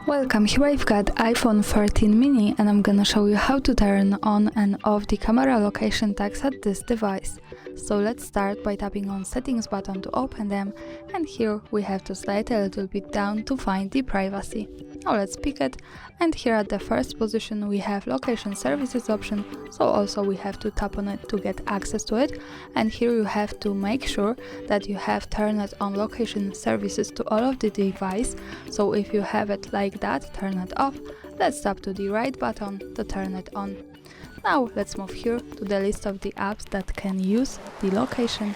Welcome, here I've got iPhone 13 mini and I'm gonna show you how to turn on and off the camera location tags at this device. So let's start by tapping on settings button to open them, and here we have to slide a little bit down to find the privacy. Now let's pick it, and here at the first position we have location services option, so also we have to tap on it to get access to it, and here you have to make sure that you have turned on location services to all of the device. So if you have it like that, turn it off. Let's tap to the right button to turn it on. Now let's move here to the list of the apps that can use the location.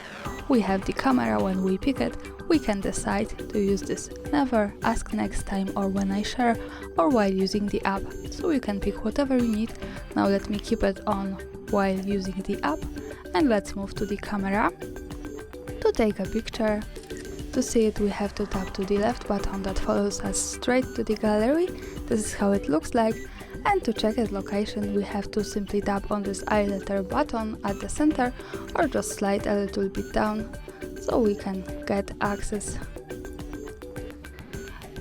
We have the camera. When we pick it, we can decide to use this never, ask next time, or when I share, or while using the app. So you can pick whatever you need. Now let me keep it on while using the app, and let's move to the camera. To take a picture, to see it, we have to tap to the left button that follows us straight to the gallery. This is how it looks like. And to check its location, we have to simply tap on this I letter button at the center, or just slide a little bit down so we can get access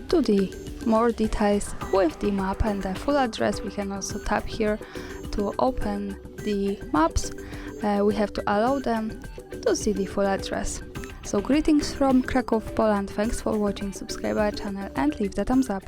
to the more details with the map and the full address. We can also tap here to open the maps. We have to allow them to see the full address. So greetings from Kraków, Poland. Thanks for watching, subscribe our channel and leave the thumbs up.